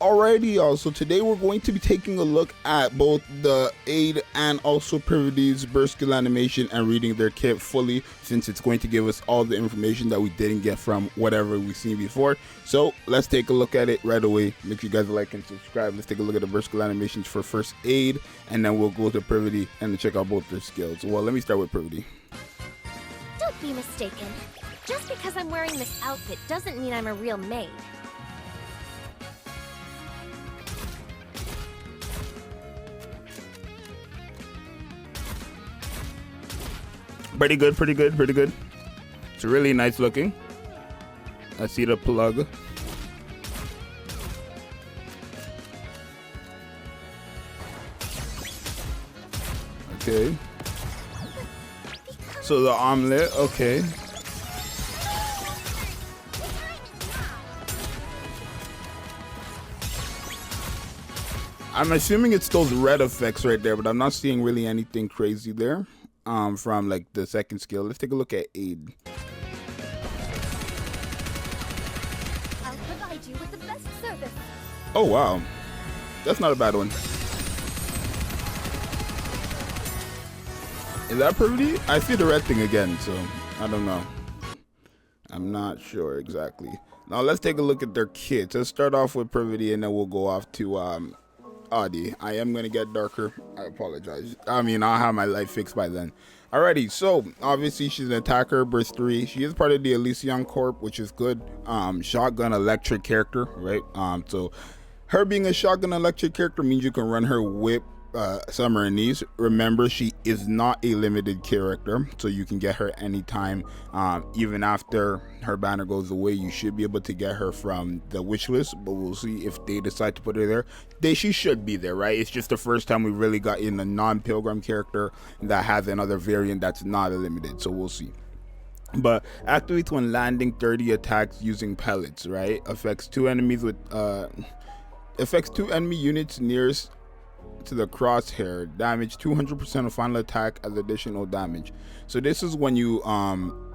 Alrighty, y'all. So today we're going to be taking a look at both the Aid and also Privaty's burst skill animation and reading their kit fully, since it's going to give us all the information that we didn't get from whatever we've seen before. So let's take a look at it right away. Make sure you guys like and subscribe. Let's take a look at the burst skill animations for first Aid, and then we'll go to Privaty and check out both their skills. Well, let me start with Privaty. Don't be mistaken. Just because I'm wearing this outfit doesn't mean I'm a real maid. Pretty good, pretty good, pretty good. It's really nice looking. I see the plug. Okay. So the omelet, okay. I'm assuming it's those red effects right there, but I'm not seeing really anything crazy there. From like the second skill. Let's take a look at Aid. I'll provide you with the best service. Oh wow, that's not a bad one. Is that Privaty? I see the red thing again, so I don't know. I'm not sure exactly. Now let's take a look at their kits. Let's start off with Privaty, and then we'll go off to Audi. I am gonna get darker. I apologize. I mean, I'll have my light fixed by then. Alrighty, so obviously she's an attacker, burst 3. She is part of the Elysion Corp, which is good. Shotgun electric character, right? So her being a shotgun electric character means you can run her whip Summer and Niece. Remember, she is not a limited character, so you can get her anytime. Even after her banner goes away, you should be able to get her from the wish list, but we'll see if they decide to put her there. She should be there, right? It's just the first time we really got in a non-pilgrim character that has another variant that's not a limited, so we'll see. But activates when landing 30 attacks using pellets, right? Affects two enemy units nearest to the crosshair. Damage 200% of final attack as additional damage. So this is when you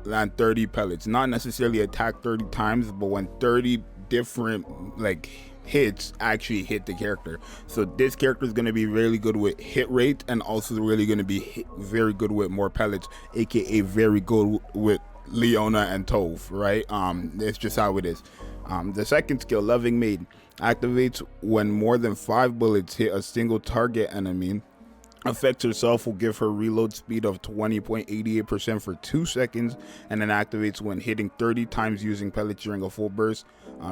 land 30 pellets, not necessarily attack 30 times, but when 30 different like hits actually hit the character. So this character is going to be really good with hit rate, and also really going to be very good with more pellets, aka very good with Leona and Tove, right? It's just how it is. The second skill, Loving Maid, activates when more than 5 bullets hit a single target enemy. Affects herself will give her reload speed of 20.88% for 2 seconds, and then activates when hitting 30 times using pellets during a full burst.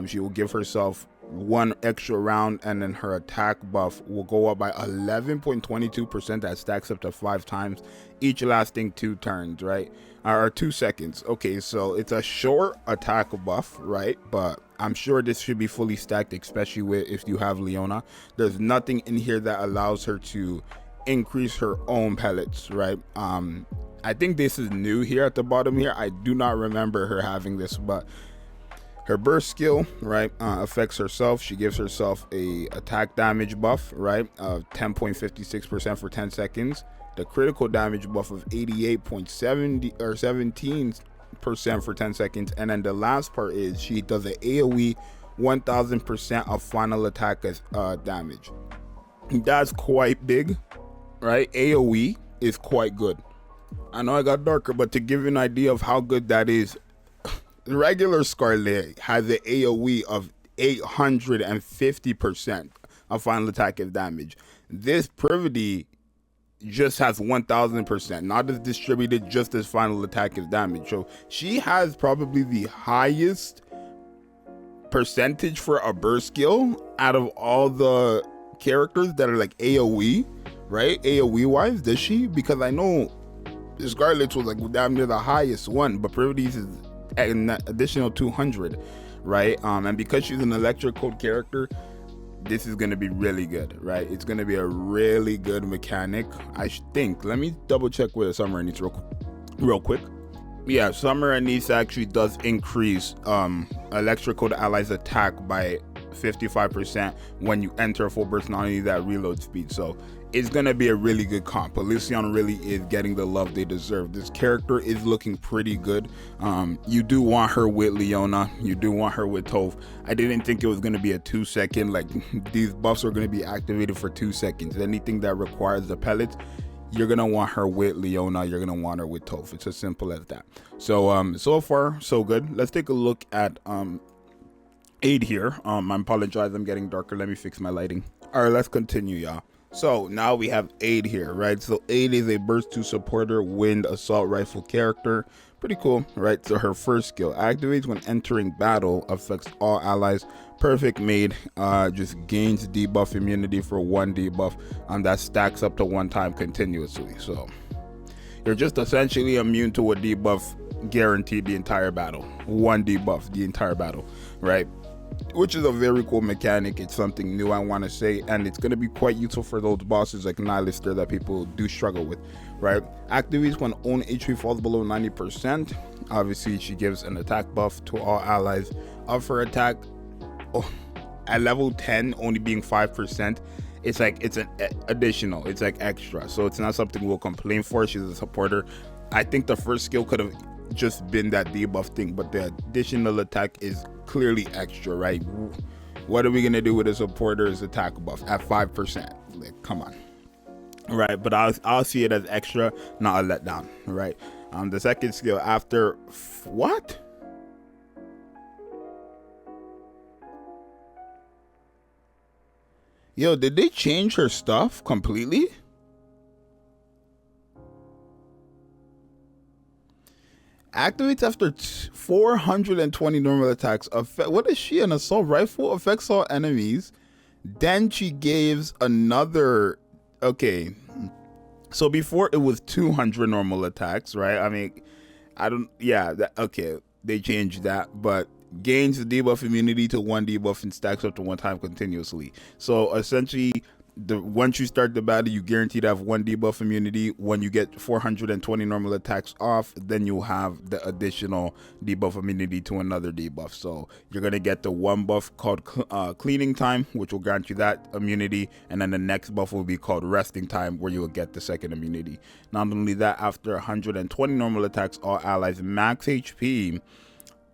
She will give herself 1 extra round, and then her attack buff will go up by 11.22%. That stacks up to 5 times, each lasting 2 turns, right? Or 2 seconds. Okay, so it's a short attack buff, right? But I'm sure this should be fully stacked, especially with if you have Leona. There's nothing in here that allows her to increase her own pellets, right? I think this is new here at the bottom here. I do not remember her having this, but her burst skill, right, affects herself. She gives herself a attack damage buff, right, of 10.56% for 10 seconds. The critical damage buff of 88.70 or 17% for 10 seconds. And then the last part is she does an AoE 1000% of final attack as damage. That's quite big, right? AoE is quite good. I know I got darker, but to give you an idea of how good that is, regular Scarlet has an AoE of 850% of final attack as damage. This Privaty just has 1000%, not as distributed, just as final attack as damage. So she has probably the highest percentage for a burst skill out of all the characters that are like AoE, right? AoE wise, does she? Because I know Scarlet's was like damn near the highest one, but Privaty's is an additional 200, right? And because she's an electric code character, this is going to be really good, right? It's going to be a really good mechanic, I think. Let me double check with Summer and Niece real quick. Yeah, Summer and Niece actually does increase electric code allies attack by 55% when you enter a full burst, not only that, reload speed. So it's gonna be a really good comp. Elysion really is getting the love they deserve. This character is looking pretty good. You do want her with Leona, you do want her with Toph. I didn't think it was gonna be a 2-second, like these buffs are gonna be activated for 2 seconds. Anything that requires the pellets, you're gonna want her with Leona, you're gonna want her with Toph. It's as simple as that. So so far so good. Let's take a look at Aid here. I apologize, I'm getting darker. Let me fix my lighting. All right, let's continue, y'all. So now we have Aid here, right? So Aid is a burst 2 supporter wind assault rifle character. Pretty cool, right? So her first skill activates when entering battle, affects all allies. Perfect Maid, just gains debuff immunity for 1 debuff, that stacks up to 1 time continuously. So you're just essentially immune to a debuff guaranteed the entire battle. 1 debuff the entire battle, right? Which is a very cool mechanic. It's something new, I want to say, and it's going to be quite useful for those bosses like Nihilister that people do struggle with, right? Activates when own HP falls below 90%. Obviously, she gives an attack buff to all allies of her attack. At level 10, only being 5%. It's like it's an additional, it's like extra, so it's not something we'll complain for. She's a supporter. I think the first skill could have just been that debuff thing, but the additional attack is clearly extra, right? What are we gonna do with a supporter's attack buff at 5%? Like, come on, right? But I'll see it as extra, not a letdown, right? The second skill after what? Yo, did they change her stuff completely? Activates after 420 normal attacks. What is she? An assault rifle? Affects all enemies. Then she gives another. Okay. So before it was 200 normal attacks, right? I mean, I don't. Yeah. Okay. They changed that, but gains the debuff immunity to 1 debuff and stacks up to 1 time continuously. So essentially, once you start the battle, you guarantee to have 1 debuff immunity. When you get 420 normal attacks off, then you'll have the additional debuff immunity to another debuff. So you're gonna get the 1 buff called cleaning time, which will grant you that immunity, and then the next buff will be called resting time, where you will get the second immunity. Not only that, after 120 normal attacks, all allies max HP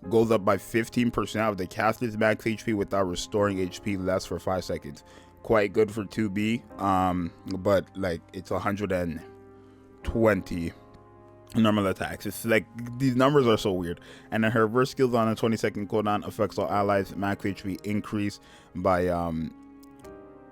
goes up by 15% of the caster's max HP without restoring HP less for 5 seconds. Quite good for 2B, but like it's 120 normal attacks. It's like these numbers are so weird. And then her reverse skills on a 20-second cooldown affects all allies max HP increase by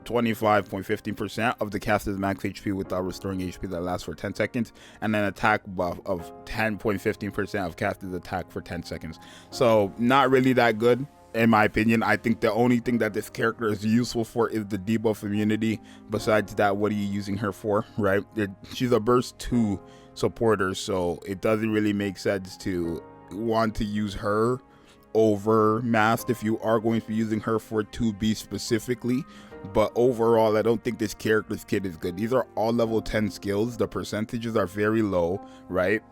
25.15% of the caster's max HP without restoring HP that lasts for 10 seconds, and then attack buff of 10.15% of caster's attack for 10 seconds. So not really that good, in my opinion. I think the only thing that this character is useful for is the debuff immunity. Besides that, what are you using her for, right? She's a burst 2 supporter, so it doesn't really make sense to want to use her over Mast if you are going to be using her for 2B specifically. But overall, I don't think this character's kit is good. These are all level 10 skills. The percentages are very low, right?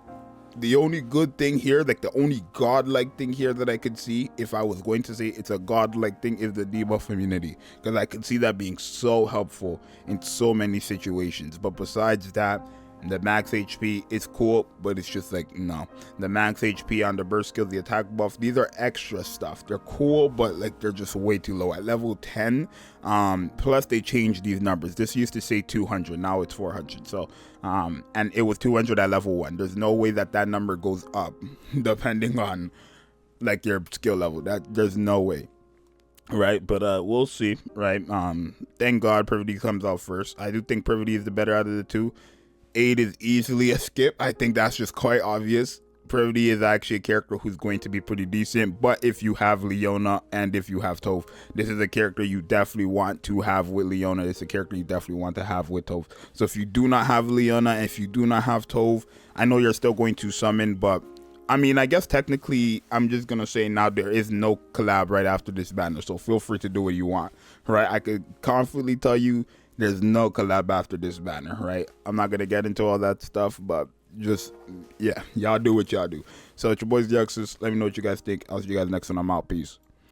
The only good thing here, like the only godlike thing here that I could see, if I was going to say it's a godlike thing, is the debuff immunity, because I could see that being so helpful in so many situations. But besides that, the max HP is cool, but it's just like, no. The max HP on the burst skill, the attack buff, these are extra stuff. They're cool, but like they're just way too low. At level 10, plus they changed these numbers. This used to say 200, now it's 400. So, and it was 200 at level 1. There's no way that that number goes up depending on like your skill level. There's no way. Right, but we'll see, right? Thank God Privaty comes out first. I do think Privaty is the better out of the two. Aid is easily a skip. I think that's just quite obvious. Privaty is actually a character who's going to be pretty decent, but if you have Leona and if you have Toph, this is a character you definitely want to have with Leona. It's a character you definitely want to have with Toph. So if you do not have Leona and if you do not have Toph, I know you're still going to summon, but I mean, I guess technically I'm just gonna say now there is no collab right after this banner, so feel free to do what you want, right? I could confidently tell you there's no collab after this banner, right? I'm not gonna get into all that stuff, but just, yeah, y'all do what y'all do. So it's your boys Zxous. Let me know what you guys think. I'll see you guys next time. I'm out. Peace.